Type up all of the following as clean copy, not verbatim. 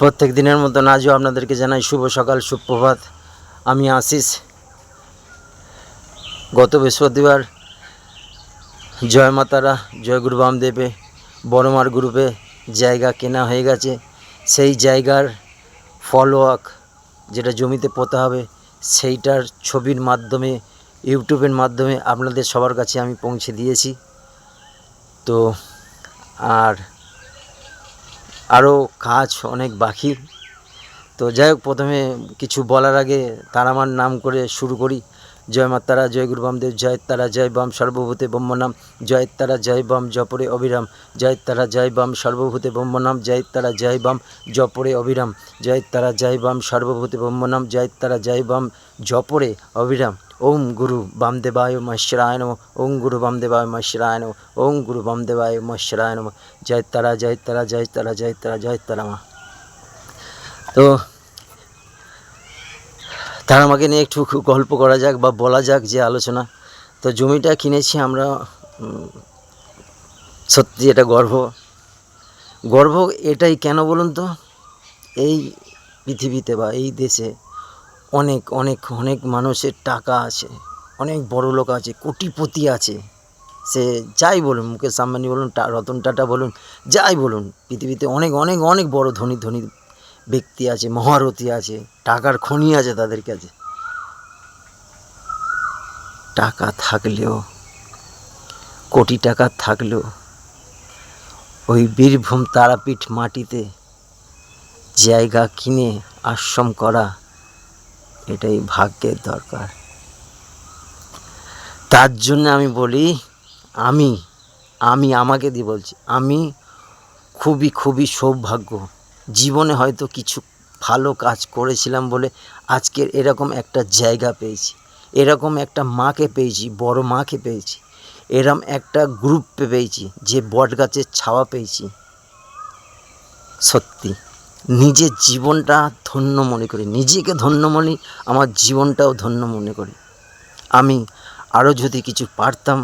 প্রত্যেক দিনের মতন আজও আপনাদেরকে জানাই শুভ সকাল, সুপ্রভাত। আমি আশিস। গত বৃহস্পতিবার জয় মাতারা, জয় গুরু বামদেবে বড়মার গ্রুপে জায়গা কেনা হয়ে গেছে। সেই জায়গার ফলওয়ার্ক যেটা জমিতে পোতা হবে, সেইটার ছবির মাধ্যমে, ইউটিউবের মাধ্যমে আপনাদের সবার কাছে আমি পৌঁছে দিয়েছি। তো আরও কাজ অনেক বাকি। তো যাই হোক, প্রথমে কিছু বলার আগে তারামার নাম করে শুরু করি। জয় মা তারা, জয় গুরু বামদেব, জয় তারা, জয় বাম সর্বভূতে ব্রহ্মনাম, জয় তারা, জয় বাম জপরে অবিরাম, জয় তারা, জয় বাম সর্বভূতে ব্রহ্মনাম, জয় তারা, জয় বাম জপরে অবিরাম, জয় তারা, জয় বাম সর্বভূতে ব্রহ্মনাম, জয় তারা, জয় বাম জপরে অবিরাম। ওম গুরু বামদেবায় মহেশ্বরায় নমঃ, ওম গুরু বামদেবায় মহেশ্বরায় নমঃ, ওম গুরু বামদেবায় মহেশ্বরায় নমঃ। জয় তারা, জয় তারা, জয় তারা, জয় তারা, জয় তারা মা। তো তার আমাকে নিয়ে একটু গল্প করা যাক বা বলা যাক, যে আলোচনা। তো জমিটা কিনেছি আমরা, সত্যি এটা গর্ব এটাই কেন বলুন তো, এই পৃথিবীতে বা এই দেশে অনেক অনেক অনেক মানুষের টাকা আছে, অনেক বড় লোক আছে, কোটিপতি আছে। সে যাই বলুন, মুকেশ আম্বানি বলুন, রতন টাটা বলুন, যাই বলুন, পৃথিবীতে অনেক অনেক অনেক বড় ধনী ধনী ব্যক্তি আছে, মহারথী আছে, টাকার খনি আছে তাদের কাছে। টাকা থাকলেও, কোটি টাকা থাকলেও ওই বীরভূম তারাপীঠ মাটিতে জায়গা কিনে আশ্রম করা, এটাই ভাগ্যের দরকার। তার জন্য আমি বলি, আমি আমাকে দিয়ে বলছি, আমি খুবই খুবই সৌভাগ্য। জীবনে হয়তো কিছু ভালো কাজ করেছিলাম বলে আজকের এরকম একটা জায়গা পেয়েছি, এরকম একটা মাকে পেয়েছি, বড় মাকে পেয়েছি, এরকম একটা গ্রুপ পেয়েছি, যে বট গাছের ছাওয়া পেয়েছি। সত্যি নিজের জীবনটা ধন্য মনে করি, নিজেকে ধন্য মনে, আমার জীবনটাও ধন্য মনে করি। আমি আরও যদি কিছু পারতাম,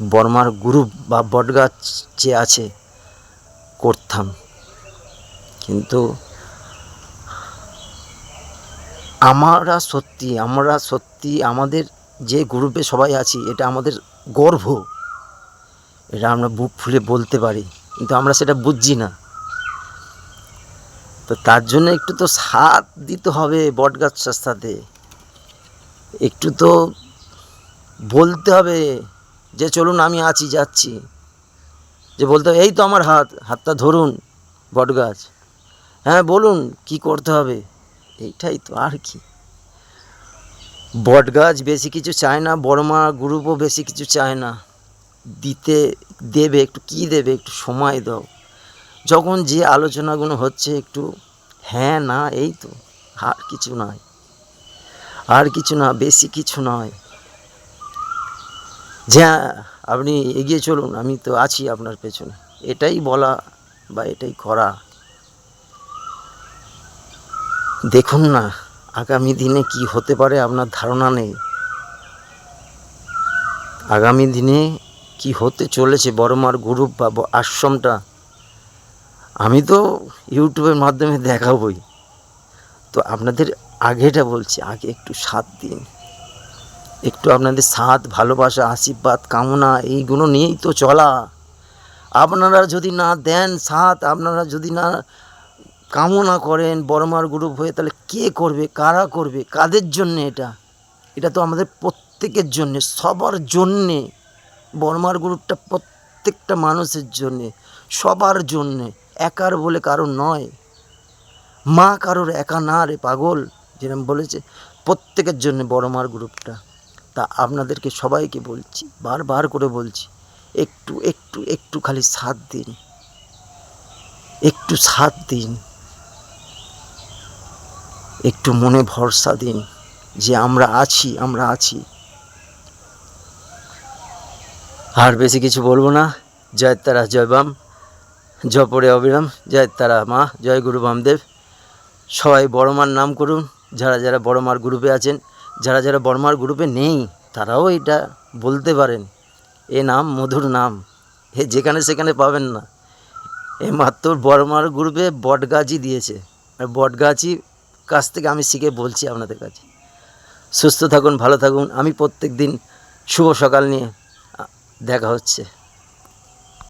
বর্মার গ্রুপ বা বটগাছ যে আছে করতাম, কিন্তু আমরা সত্যি আমাদের যে গ্রুপে সবাই আছি, এটা আমাদের গর্ব, এটা আমরা বুক ফুলে বলতে পারি, কিন্তু আমরা সেটা বুঝছি না। তো তার জন্য একটু তো সাথ দিতে হবে বটগাছটার সাথে, একটু তো বলতে হবে যে চলুন আমি আছি, যাচ্ছি, যে বলতে হবে এই তো আমার হাতটা ধরুন বটগাছ, হ্যাঁ বলুন কি করতে হবে, এইটাই তো, আর কি। বটগাছ বেশি কিছু চায় না, বড়মা গ্রুপও বেশি কিছু চায় না, দেবে একটু, কি দেবে, একটু সময় দাও। যখন যে আলোচনাগুলো হচ্ছে একটু হ্যাঁ না, এই তো, আর কিছু নয়, আর কিছু না, বেশি কিছু নয়। যে আপনি এগিয়ে চলুন, আমি তো আছি আপনার পেছনে, এটাই বলা বা এটাই করা। দেখুন না আগামী দিনে কি হতে পারে, আপনার ধারণা নেই। আগামী দিনে কি হতে চলেছে বড়মার গ্রুপ বা আশ্রমটা, আমি তো ইউটিউবের মাধ্যমে দেখাবই। তো আপনাদের আগেটা বলছি, আগে একটু সাথ দিন, একটু আপনাদের সাথ, ভালোবাসা, আশীর্বাদ, কামনা, এইগুলো নিয়েই তো চলা। আপনারা যদি না দেন সাথ, আপনারা যদি না কামনা করেন বড়মার গ্রুপ হয়ে, তাহলে কে করবে, কারা করবে, কাদের জন্যে? এটা তো আমাদের প্রত্যেকের জন্যে, সবার জন্যে। বড়মার গ্রুপটা প্রত্যেকটা মানুষের জন্যে, সবার জন্যে, একার বলে কারোর নয়। মা কারোর একা না রে পাগল, যেরকম বলেছে, প্রত্যেকের জন্যে বড়মার গ্রুপটা। তা আপনাদেরকে সবাইকে বলছি, বারবার করে বলছি, একটু একটু একটু খালি সাথ দিন, একটু সাথ দিন, একটু মনে ভরসা দিন যে আমরা আছি, আমরা আছি। আর বেশি কিছু বলবো না। জয় তারা, জয় বাম জপরে অবিরাম, জয় তারা মা, জয় গুরু বামদেব। সবাই বড়মার নাম করুন, যারা যারা বড়মার গ্রুপে আছেন, যারা যারা বড়মার গ্রুপে নেই তারাও এটা বলতে পারেন। এ নাম মধুর নাম, এ যেখানে সেখানে পাবেন না, এই মাত্র বড়মার গ্রুপে বটগাছই দিয়েছে, আর বটগাছই কাছ থেকে আমি শিখে বলছি আপনাদের কাছে। সুস্থ থাকুন, ভালো থাকুন। আমি প্রত্যেক দিন শুভ সকাল নিয়ে দেখা হচ্ছে।